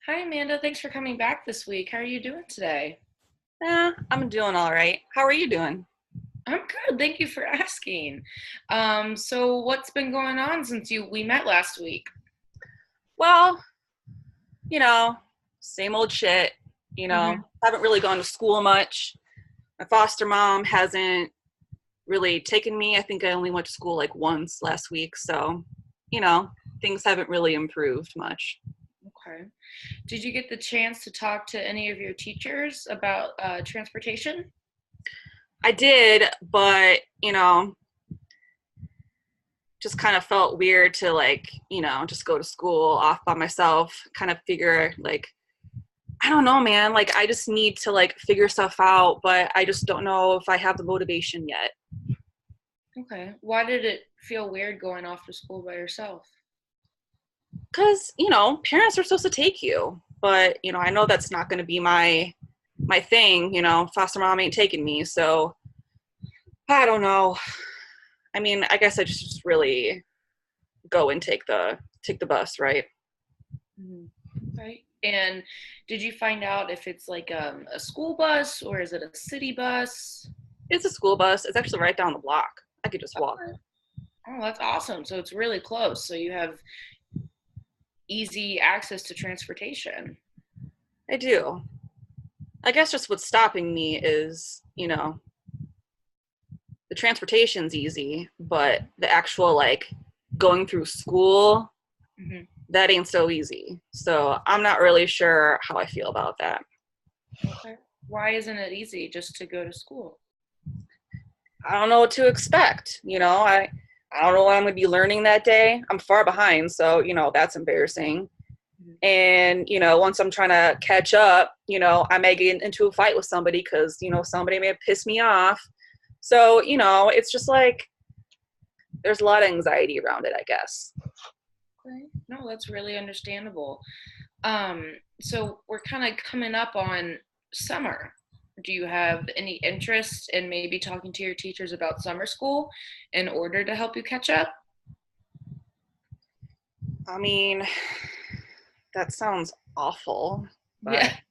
Hi, Amanda. Thanks for coming back this week. How are you doing today? I'm doing all right. How are you doing? I'm good. Thank you for asking. So what's been going on since we met last week? Well, you know, same old shit. Hmm. Haven't really gone to school much. My foster mom hasn't really taken me. I think I only went to school like once last week. So, you know, things haven't really improved much. Okay. Did you get the chance to talk to any of your teachers about transportation? I did, but, just kind of felt weird to just go to school off by myself, kind of figure like I don't know, man. Like, I just need to like figure stuff out, but I just don't know if I have the motivation yet. Okay. Why did it feel weird going off to school by yourself? Because parents are supposed to take you, but I know that's not going to be my thing. Foster mom ain't taking me, so I don't know. I mean, I guess I just really go and take the bus, right? Mhm. Okay. And did you find out if it's like a school bus or is it a city bus? It's a school bus. It's actually right down the block. I could just walk. Oh, that's awesome. So it's really close. So you have easy access to transportation. I do. I guess just what's stopping me is the transportation's easy, but the actual like going through school, Hmm. that ain't so easy. So I'm not really sure how I feel about that. Okay. Why isn't it easy just to go to school? I don't know what to expect. I don't know what I'm going to be learning that day. I'm far behind, so that's embarrassing. Mhm. And once I'm trying to catch up, I may get into a fight with somebody because somebody may have pissed me off. So it's just like there's a lot of anxiety around it, I guess. Okay. No, that's really understandable. So we're kind of coming up on summer. Do you have any interest in maybe talking to your teachers about summer school in order to help you catch up? I mean, that sounds awful, Yeah. but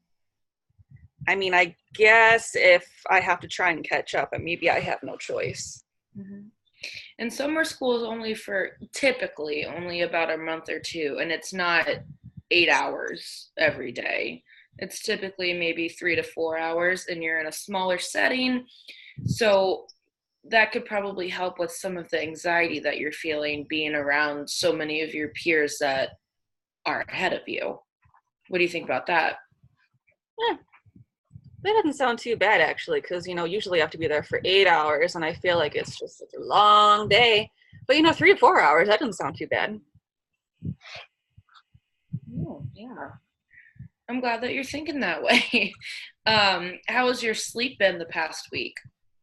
I mean, I guess if I have to try and catch up, and maybe I have no choice. Mhm. And summer school is only for typically only about a month or two, and it's not 8 hours every day. It's typically maybe 3 to 4 hours, and you're in a smaller setting. So that could probably help with some of the anxiety that you're feeling being around so many of your peers that are ahead of you. What do you think about that? Yeah, that doesn't sound too bad actually, because usually I have to be there for 8 hours, and I feel like it's just such a long day. But 3 to 4 hours, that doesn't sound too bad. Oh, yeah. I'm glad that you're thinking that way. How has your sleep been the past week?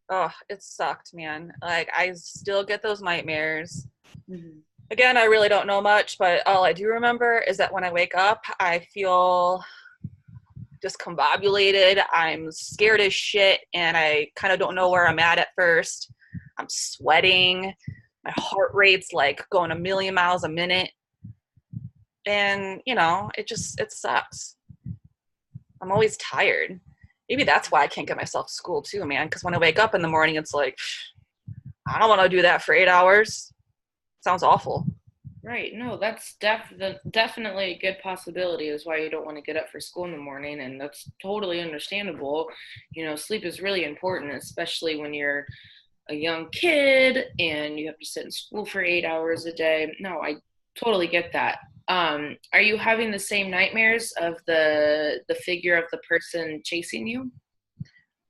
Oh, it sucked, man. Like I still get those nightmares. Mhm. Again, I really don't know much, but all I do remember is that when I wake up, I feel discombobulated. I'm scared as shit, and I kind of don't know where I'm at first. I'm sweating. My heart rate's like going a million miles a minute. And, it sucks. I'm always tired. Maybe that's why I can't get myself to school too, man. Because when I wake up in the morning, it's like, I don't want to do that for 8 hours. Sounds awful. Right. No, that's definitely a good possibility is why you don't want to get up for school in the morning, and that's totally understandable. Sleep is really important, especially when you're a young kid and you have to sit in school for 8 hours a day. No, I totally get that. Are you having the same nightmares of the figure of the person chasing you?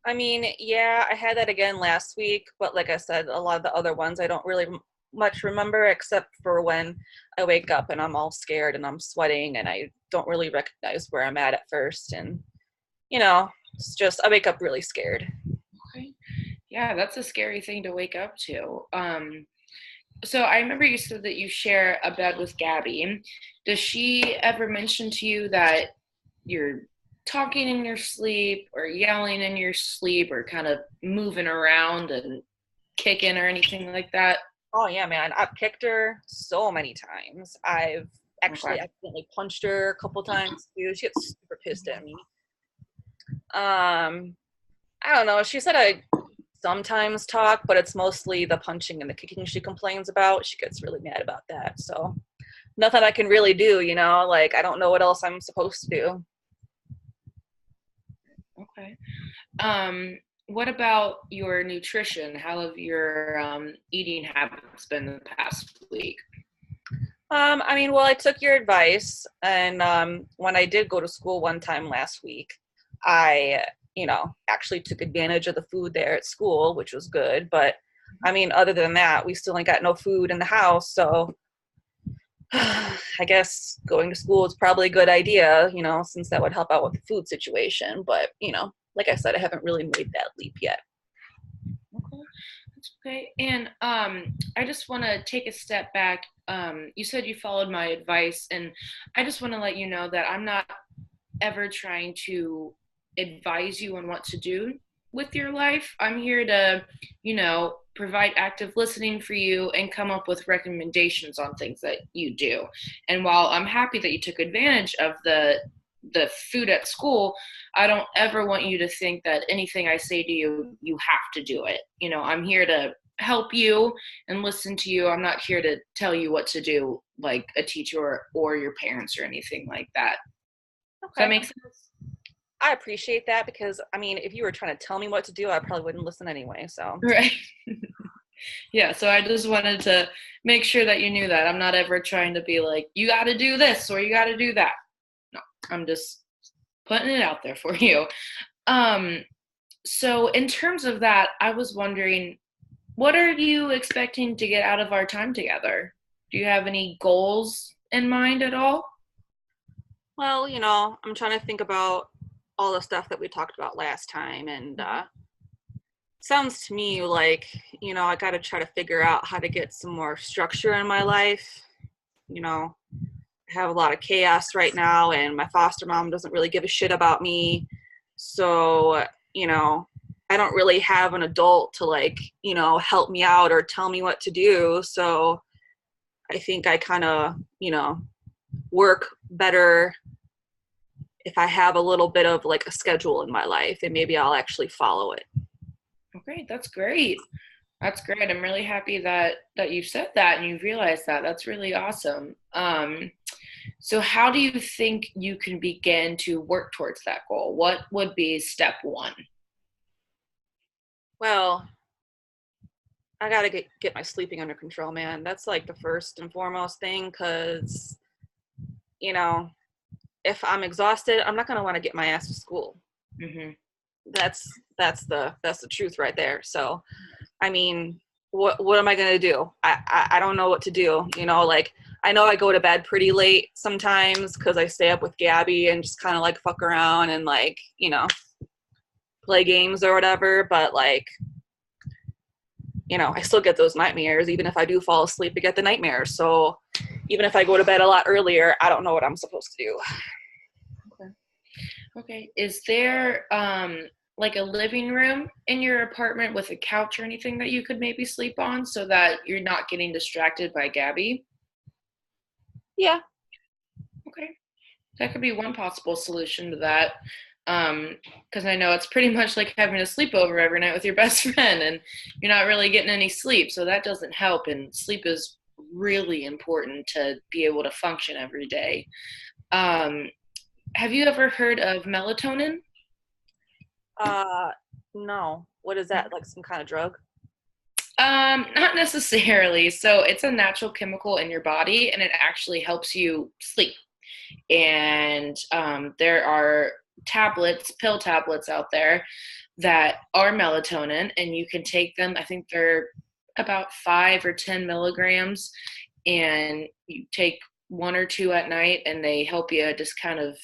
I mean, yeah, I had that again last week, but like I said, a lot of the other ones I don't really much remember except for when I wake up and I'm all scared and I'm sweating and I don't really recognize where I'm at first. And, it's just, I wake up really scared. Okay. Yeah, that's a scary thing to wake up to. So I remember you said that you share a bed with Gabby. Does she ever mention to you that you're talking in your sleep or yelling in your sleep or kind of moving around and kicking or anything like that? Oh yeah, man. I've kicked her so many times. I've actually Okay. accidentally punched her a couple times too. She gets super pissed at me. Um, I don't know. She said I sometimes talk, but it's mostly the punching and the kicking she complains about. She gets really mad about that. So nothing I can really do, like I don't know what else I'm supposed to do. Okay. Um, what about your nutrition? How have your eating habits been the past week? I mean, well, I took your advice, and when I did go to school one time last week, I, actually took advantage of the food there at school, which was good. But I mean, other than that, we still ain't got no food in the house, so I guess going to school is probably a good idea, since that would help out with the food situation. But, like I said, I haven't really made that leap yet. Okay, that's okay. And I just want to take a step back. You said you followed my advice, and I just want to let you know that I'm not ever trying to advise you on what to do with your life. I'm here to, provide active listening for you and come up with recommendations on things that you do. And while I'm happy that you took advantage of the food at school, I don't ever want you to think that anything I say to you, you have to do it. I'm here to help you and listen to you. I'm not here to tell you what to do like a teacher or your parents or anything like that. Does that Okay. make sense? I appreciate that because, I mean, if you were trying to tell me what to do, I probably wouldn't listen anyway. So, Right. Yeah, so I just wanted to make sure that you knew that. I'm not ever trying to be like, you got to do this or you got to do that. No, I'm just putting it out there for you. Um, so in terms of that, I was wondering, what are you expecting to get out of our time together? Do you have any goals in mind at all? well, I'm trying to think about all the stuff that we talked about last time. And sounds to me like, I got to try to figure out how to get some more structure in my life. I have a lot of chaos right now, and my foster mom doesn't really give a shit about me. So, I don't really have an adult to like, help me out or tell me what to do. So I think I kind of, work better if I have a little bit of like a schedule in my life, and maybe I'll actually follow it. Okay, that's great. That's great. I'm really happy that you said that and you've realized that. That's really awesome. So how do you think you can begin to work towards that goal? What would be step one? Well, I gotta get my sleeping under control, man. That's like the first and foremost thing, because you know, if I'm exhausted, I'm not gonna want to get my ass to school. Hmm. That's the truth right there. So, I mean, what am I gonna do? I don't know what to do. Like I know I go to bed pretty late sometimes because I stay up with Gabby and just kind of like fuck around and like play games or whatever. But like I still get those nightmares. Even if I do fall asleep, I get the nightmares. So even if I go to bed a lot earlier, I don't know what I'm supposed to do. Okay. Okay. Is there like a living room in your apartment with a couch or anything that you could maybe sleep on so that you're not getting distracted by Gabby? Yeah. Okay. That could be one possible solution to that. Because I know it's pretty much like having a sleepover every night with your best friend and you're not really getting any sleep. So that doesn't help. And sleep is really important to be able to function every day. Um, have you ever heard of melatonin? Uh, no. What is that? Like some kind of drug? Not necessarily. So it's a natural chemical in your body and it actually helps you sleep. And there are pill tablets out there that are melatonin, and you can take them. I think they're about 5 or 10 milligrams, and you take one or two at night, and they help you just kind of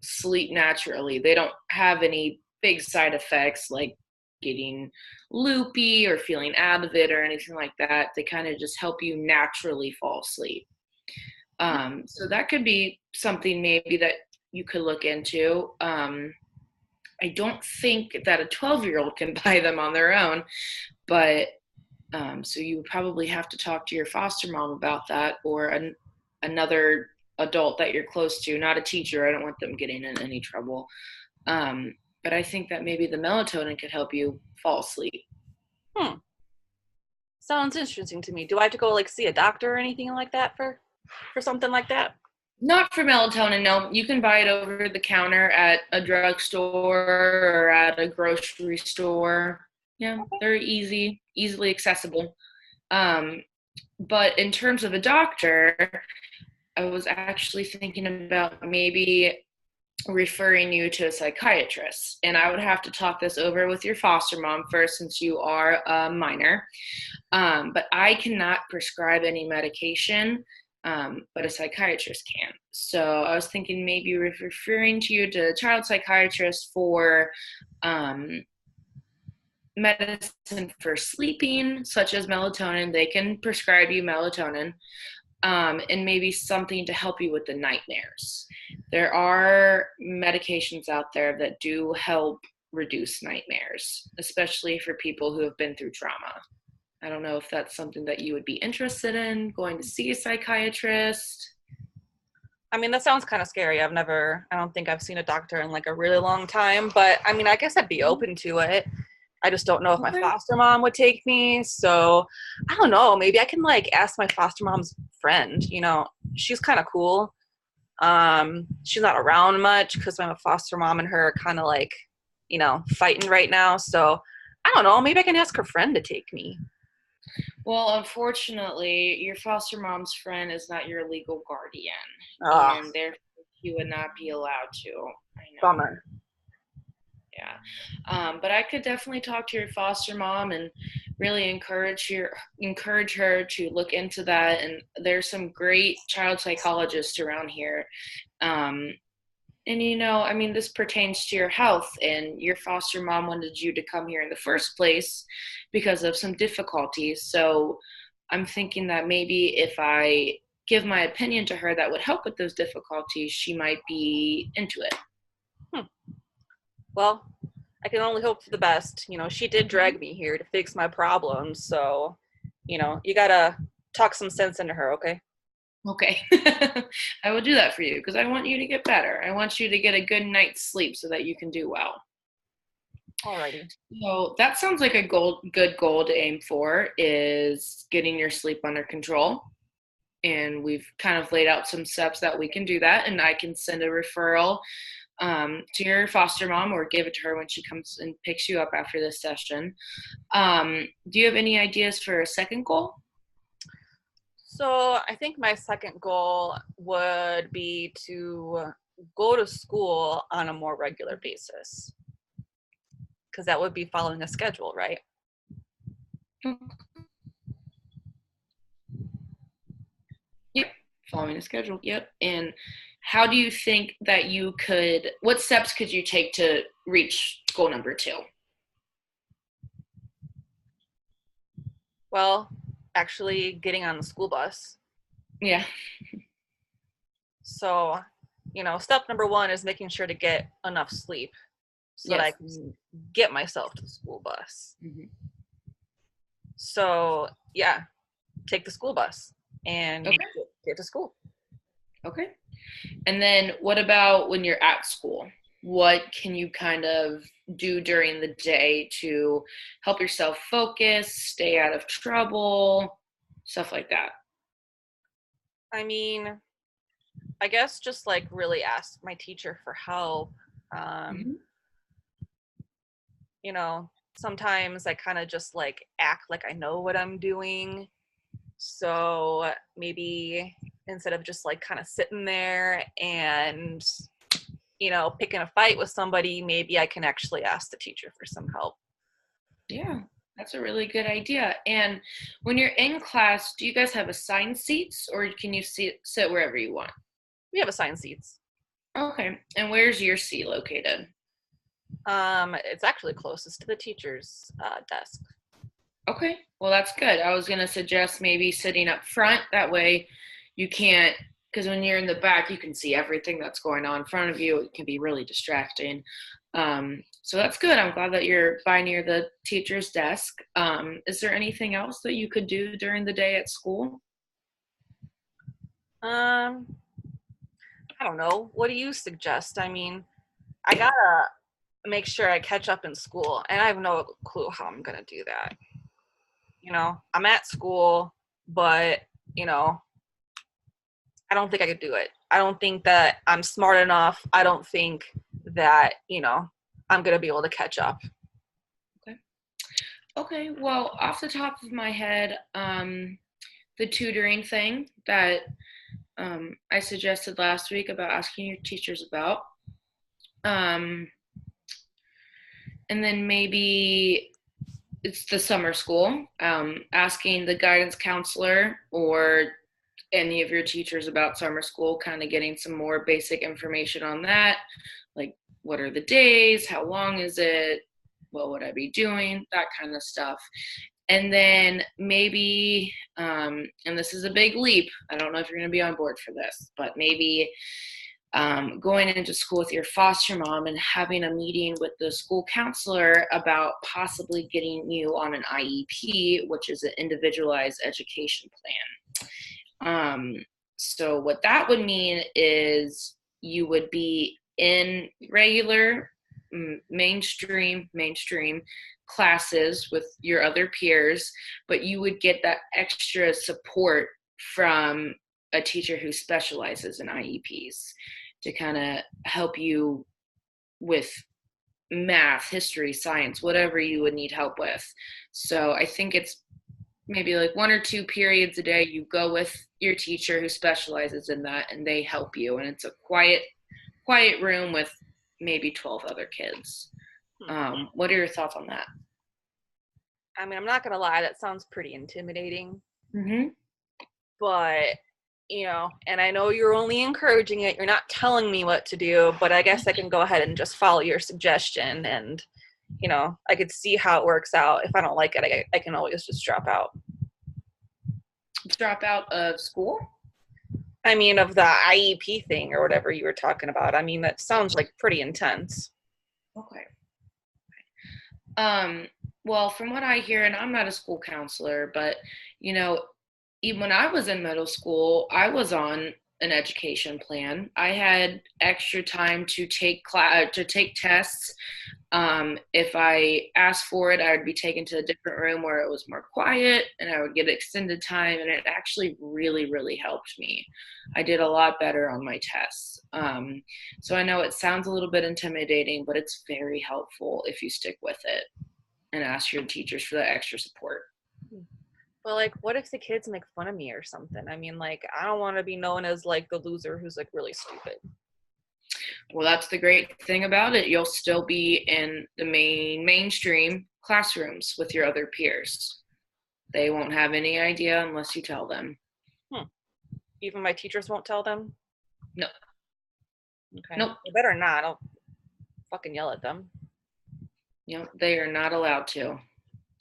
sleep naturally. They don't have any big side effects like getting loopy or feeling out of it or anything like that. They kind of just help you naturally fall asleep. So that could be something maybe that you could look into. I don't think that a 12-year-old can buy them on their own, but so you would probably have to talk to your foster mom about that or another adult that you're close to, not a teacher. I don't want them getting in any trouble. But I think that maybe the melatonin could help you fall asleep. Hmm. Sounds interesting to me. Do I have to go like see a doctor or anything like that for something like that? Not for melatonin, no. You can buy it over the counter at a drugstore or at a grocery store. Yeah, they're easily accessible. Um, but in terms of a doctor, I was actually thinking about maybe referring you to a psychiatrist. And I would have to talk this over with your foster mom first, since you are a minor. But I cannot prescribe any medication, but a psychiatrist can. So I was thinking maybe referring to you to a child psychiatrist for medicine for sleeping, such as melatonin. They can prescribe you melatonin, and maybe something to help you with the nightmares. There are medications out there that do help reduce nightmares, especially for people who have been through trauma. I don't know if that's something that you would be interested in, going to see a psychiatrist. I mean, that sounds kind of scary. I don't think I've seen a doctor in like a really long time, but I mean, I guess I'd be open to it. I just don't know if my Okay. foster mom would take me. So I don't know. Maybe I can like ask my foster mom's friend. She's kind of cool. She's not around much because my foster mom and her are kind of like, fighting right now. So I don't know. Maybe I can ask her friend to take me. Well, unfortunately, your foster mom's friend is not your legal guardian, Ah, and therefore you would not be allowed to. I know. bummer. Yeah. But I could definitely talk to your foster mom and really encourage her to look into that. And there's some great child psychologists around here. Um, and I mean, this pertains to your health, and your foster mom wanted you to come here in the first place because of some difficulties. So I'm thinking that maybe if I give my opinion to her that would help with those difficulties, she might be into it. Hmm. Well, I can only hope for the best. She did drag me here to fix my problems. So, you gotta talk some sense into her, okay? Okay. I will do that for you because I want you to get better. I want you to get a good night's sleep so that you can do well. Alrighty. So that sounds like a good goal to aim for, is getting your sleep under control. And we've kind of laid out some steps that we can do that. And I can send a referral to your foster mom, or give it to her when she comes and picks you up after this session. Do you have any ideas for a second goal? So I think my second goal would be to go to school on a more regular basis, because that would be following a schedule, right? Yep, following a schedule. Yep. And how do you think that what steps could you take to reach goal number 2? Well, actually getting on the school bus. Yeah. So, step number 1 is making sure to get enough sleep so that I Yes. can get myself to the school bus. Mm-hmm. So, yeah, take the school bus and Okay. get to school. Okay. And then what about when you're at school? What can you kind of do during the day to help yourself focus, stay out of trouble, stuff like that? I mean, I guess just like really ask my teacher for help. Um, Mm-hmm. Sometimes I kind of just like act like I know what I'm doing. So maybe instead of just like kind of sitting there and, picking a fight with somebody, maybe I can actually ask the teacher for some help. Yeah, that's a really good idea. And when you're in class, do you guys have assigned seats, or can you sit wherever you want? We have assigned seats. Okay. And where's your seat located? It's actually closest to the teacher's desk. Okay. Well, that's good. I was going to suggest maybe sitting up front. That way you can't, because when you're in the back, you can see everything that's going on in front of you. It can be really distracting. So that's good. I'm glad that you're by near the teacher's desk. Is there anything else that you could do during the day at school? Um, I don't know. What do you suggest? I mean, I gotta make sure I catch up in school, and I have no clue how I'm gonna do that. I'm at school, but, you know, I don't think I could do it. I don't think that I'm smart enough. I don't think that, I'm going to be able to catch up. Okay. Okay. Well, off the top of my head, the tutoring thing that I suggested last week about asking your teachers about. And then maybe it's the summer school, asking the guidance counselor or any of your teachers about summer school, kind of getting some more basic information on that. Like, what are the days? How long is it? What would I be doing? That kind of stuff. And then maybe, and this is a big leap, I don't know if you're going to be on board for this, but maybe going into school with your foster mom and having a meeting with the school counselor about possibly getting you on an IEP, which is an individualized education plan. So what that would mean is you would be in regular mainstream classes with your other peers, but you would get that extra support from a teacher who specializes in IEPs to kind of help you with math, history, science, whatever you would need help with. So I think it's maybe like 1 or 2 periods a day you go with your teacher who specializes in that, and they help you, and it's a quiet room with maybe 12 other kids. What are your thoughts on that? I mean, I'm not gonna lie, that sounds pretty intimidating. Mm-hmm. But, and I know you're only encouraging it, you're not telling me what to do, but I guess I can go ahead and just follow your suggestion, and I could see how it works out. If I don't like it, I can always just drop out. Drop out of school? I mean, of the IEP thing or whatever you were talking about. I mean, that sounds like pretty intense. Okay. Well, from what I hear, and I'm not a school counselor, but even when I was in middle school, I was on an education plan. I had extra time to take tests. If I asked for it, I would be taken to a different room where it was more quiet, and I would get extended time, and it actually really, really helped me. I did a lot better on my tests. So I know it sounds a little bit intimidating, but it's very helpful if you stick with it and ask your teachers for that extra support. Well, like, what if the kids make fun of me or something? I mean, like, I don't want to be known as, like, the loser who's, like, really stupid. Well, that's the great thing about it. You'll still be in the mainstream classrooms with your other peers. They won't have any idea unless you tell them. Even my teachers won't tell them? No. Okay. Nope. They better not. I'll fucking yell at them. They are not allowed to.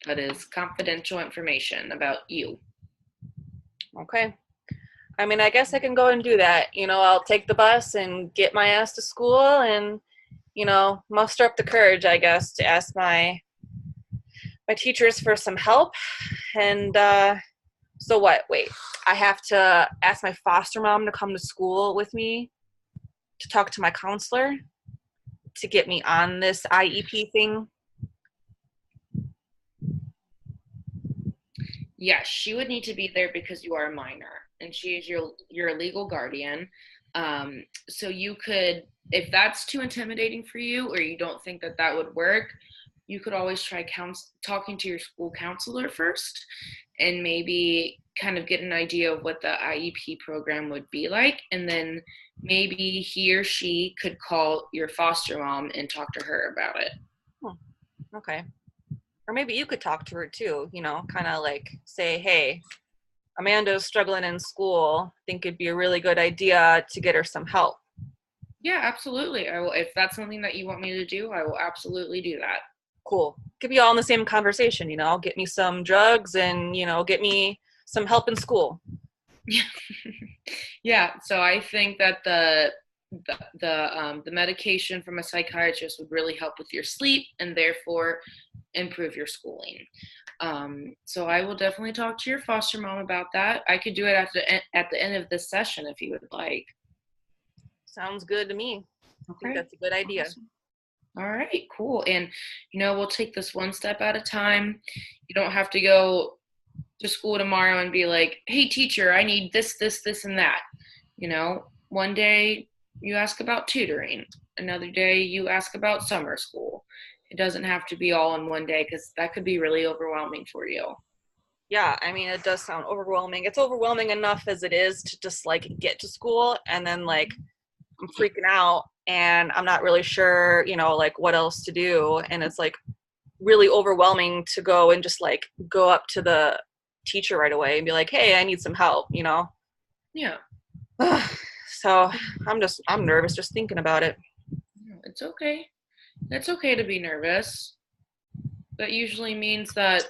That is confidential information about you. Okay. I mean, I guess I can go and do that. I'll take the bus and get my ass to school and, muster up the courage, I guess, to ask my teachers for some help. And so what? Wait, I have to ask my foster mom to come to school with me to talk to my counselor to get me on this IEP thing? Yes, she would need to be there because you are a minor and she is your legal guardian. So you could, if that's too intimidating for you or you don't think that would work, you could always try talking to your school counselor first and maybe kind of get an idea of what the IEP program would be like. And then maybe he or she could call your foster mom and talk to her about it. Okay. Or maybe you could talk to her too, kind of like say, hey, Amanda's struggling in school. I think it'd be a really good idea to get her some help. Yeah, absolutely. I will. If that's something that you want me to do, I will absolutely do that. Cool. Could be all in the same conversation, get me some drugs and, get me some help in school. Yeah. So I think that the medication from a psychiatrist would really help with your sleep and therefore improve your schooling. So I will definitely talk to your foster mom about that. I could do it at the end of this session if you would like. Sounds good to me. I think Okay. that's a good idea. Awesome. All right, cool. And we'll take this one step at a time. You don't have to go to school tomorrow and be like, "Hey, teacher, I need this, this, this, and that." One day you ask about tutoring. Another day you ask about summer school. It doesn't have to be all in one day because that could be really overwhelming for you. Yeah, I mean, it does sound overwhelming. It's overwhelming enough as it is to just like get to school and then like I'm freaking out and I'm not really sure, like what else to do. And it's like really overwhelming to go and just like go up to the teacher right away and be like, hey, I need some help. Yeah, So I'm nervous just thinking about it. it's okay. It's okay to be nervous. That usually means that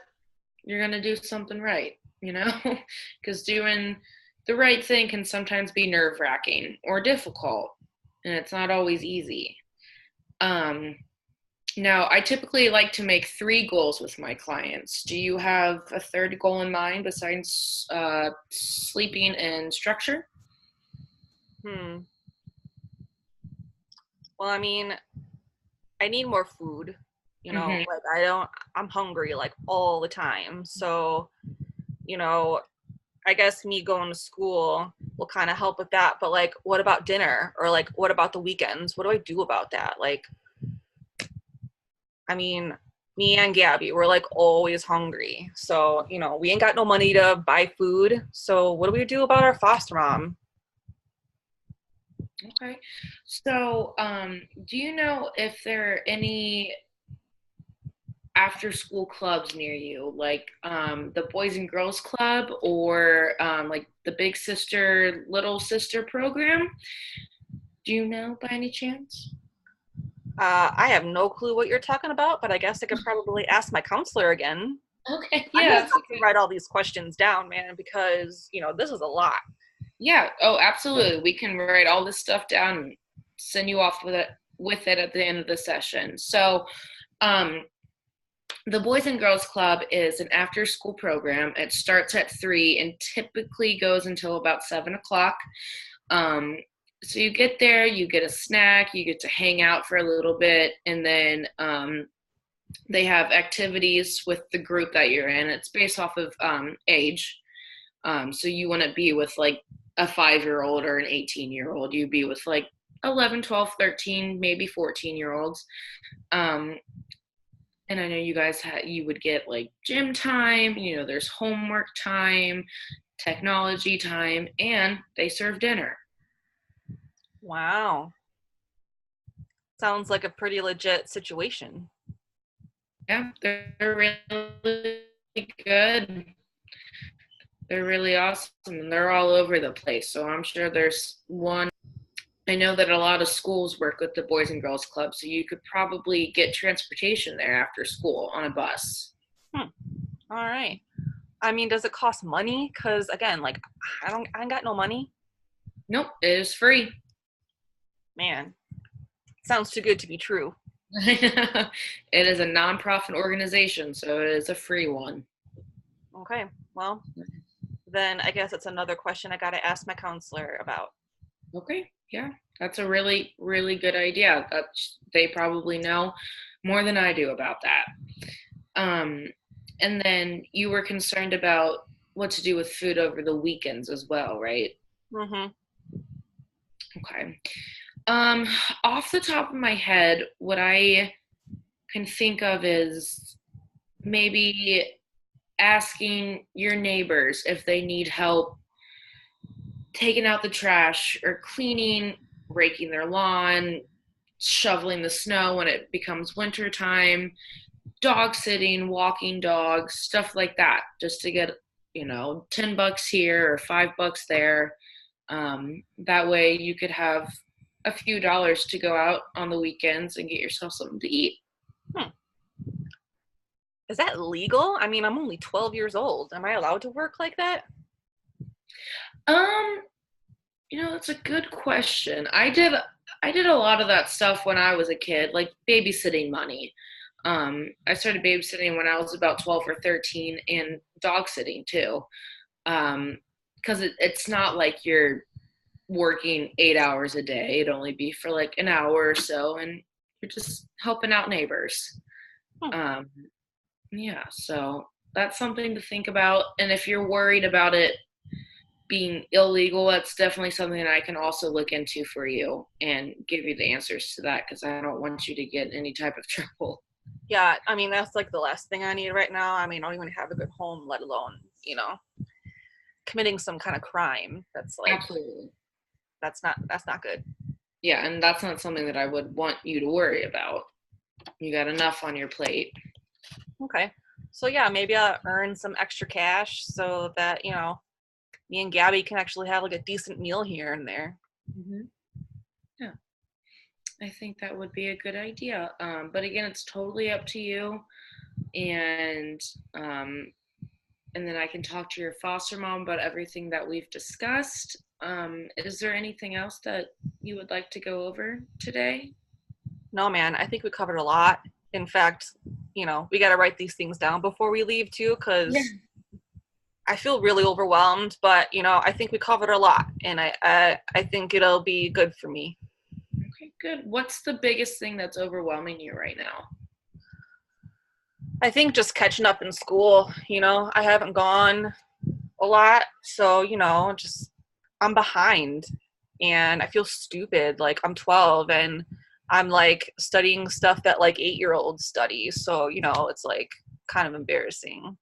you're going to do something right, because doing the right thing can sometimes be nerve wracking or difficult, and it's not always easy. Um, Now, I typically like to make 3 goals with my clients. Do you have a third goal in mind besides sleeping and structure? Hmm. Well, I mean, I need more food. Mm-hmm. Like I'm hungry like all the time. So, you know, I guess me going to school will kind of help with that. But like, what about dinner? Or like, what about the weekends? What do I do about that? Like, I mean, me and Gabby, we're like always hungry. So, we ain't got no money to buy food. So, what do we do about our foster mom? Okay. So, do you know if there are any after school clubs near you, like the Boys and Girls Club or like the Big Sister, Little Sister program? Do you know by any chance? I have no clue what you're talking about, but I guess I could probably ask my counselor again. Okay, I'm gonna have yeah. to write all these questions down, man, because this is a lot. Yeah. Oh, absolutely. We can write all this stuff down and send you off with it at the end of the session. So, um, the Boys and Girls Club is an after school program. It starts at 3 and typically goes until about 7 o'clock. Um, so you get there, you get a snack, you get to hang out for a little bit, and then they have activities with the group that you're in. It's based off of age. So you want to be with like a 5-year-old or an 18-year-old. You be with like 11, 12, 13, maybe 14-year-olds. Um, and I know you guys you would get like gym time, there's homework time, technology time, and they serve dinner. Wow. Sounds like a pretty legit situation. Yeah, they're really good. They're really awesome, and they're all over the place. So I'm sure there's one. I know that a lot of schools work with the Boys and Girls Club, so you could probably get transportation there after school on a bus. Hmm. All right. I mean, does it cost money? Because again, like I ain't got no money. Nope, it is free. Man, sounds too good to be true. It is a nonprofit organization, so it is a free one. Okay. Well, then I guess it's another question I got to ask my counselor about. Okay, yeah, that's a really, really good idea. They probably know more than I do about that. Um, and then you were concerned about what to do with food over the weekends as well, right? Mm-hmm. Okay. Um, Off the top of my head, what I can think of is maybe asking your neighbors if they need help taking out the trash or cleaning, raking their lawn, shoveling the snow when it becomes winter time, dog sitting, walking dogs, stuff like that, just to get, $10 here or $5 there. That way you could have a few dollars to go out on the weekends and get yourself something to eat. Hmm. Is that legal? I mean, I'm only 12 years old. Am I allowed to work like that? Um, that's a good question. I did a lot of that stuff when I was a kid, like babysitting money. I started babysitting when I was about 12 or 13 and dog sitting too. Because it's not like you're working 8 hours a day. It'd only be for like an hour or so, and you're just helping out neighbors. Hmm. Um, yeah, so that's something to think about. And if you're worried about it being illegal, that's definitely something that I can also look into for you and give you the answers to that, because I don't want you to get in any type of trouble. Yeah, I mean, that's like the last thing I need right now. I mean, I don't even have a good home, let alone, committing some kind of crime. That's like, Absolutely. that's not good. Yeah, and that's not something that I would want you to worry about. You got enough on your plate. Okay. So yeah, maybe I'll earn some extra cash so that, me and Gabby can actually have like a decent meal here and there. Mm-hmm. Yeah, I think that would be a good idea. But again, it's totally up to you. And um, and then I can talk to your foster mom about everything that we've discussed. Is there anything else that you would like to go over today? No, man, I think we covered a lot. In fact, we got to write these things down before we leave too, Yeah. because I feel really overwhelmed, but I think we covered a lot, and I think it'll be good for me. Okay, good. What's the biggest thing that's overwhelming you right now? I think just catching up in school. I haven't gone a lot, so just I'm behind, and I feel stupid. Like I'm 12 and I'm like studying stuff that like 8-year-olds study, so it's like kind of embarrassing.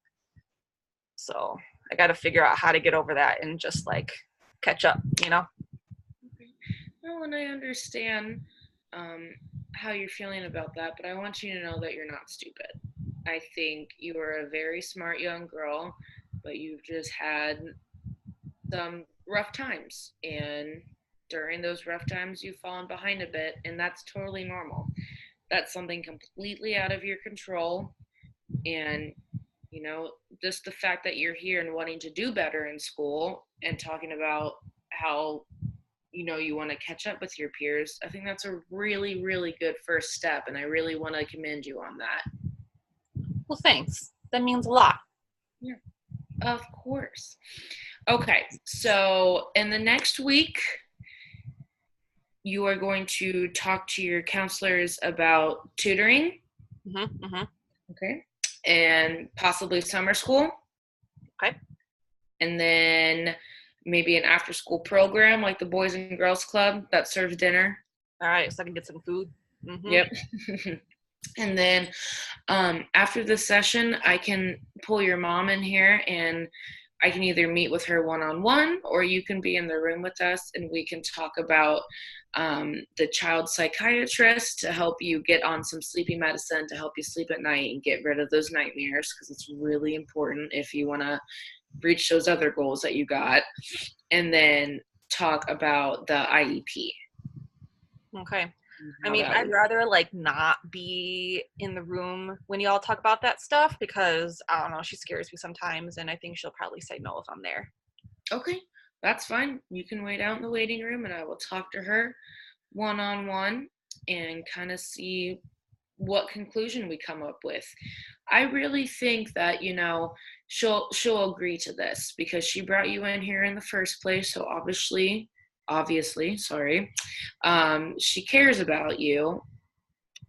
So I got to figure out how to get over that and just like catch up. Okay. Well, and I understand um, how you're feeling about that, but I want you to know that you're not stupid. I think you are a very smart young girl, but you've just had some rough times. And during those rough times, you've fallen behind a bit, and that's totally normal. That's something completely out of your control. And, just the fact that you're here and wanting to do better in school and talking about how you want to catch up with your peers, I think that's a really, really good first step, and I really want to commend you on that. Well, thanks. That means a lot. Yeah, of course. Okay, so in the next week, you are going to talk to your counselors about tutoring. Mm-hmm. Okay. And possibly summer school. Okay. And then maybe an after school program like the Boys and Girls Club that serves dinner. All right, so I can get some food. Mm-hmm. Yep. And then after the session, I can pull your mom in here, and I can either meet with her one-on-one, or you can be in the room with us and we can talk about the child psychiatrist to help you get on some sleeping medicine to help you sleep at night and get rid of those nightmares, because it's really important if you want to reach those other goals that you got. And then talk about the IEP. Okay. I mean, I'd rather like not be in the room when y'all talk about that stuff, because I don't know, she scares me sometimes, and I think she'll probably say no if I'm there. Okay, that's fine. You can wait out in the waiting room, and I will talk to her one-on-one and kind of see what conclusion we come up with. I really think that she'll agree to this, because she brought you in here in the first place, so obviously, sorry, she cares about you.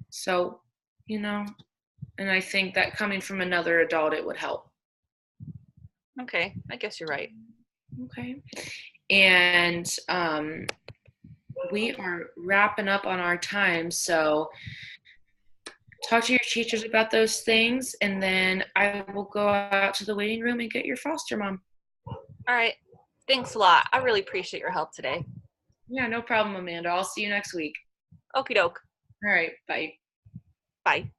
So, and I think that coming from another adult, it would help. Okay, I guess you're right. Okay. And we are wrapping up on our time, so talk to your teachers about those things, and then I will go out to the waiting room and get your foster mom. All right. Thanks a lot. I really appreciate your help today. Yeah, no problem, Amanda. I'll see you next week. Okie doke. All right, bye. Bye.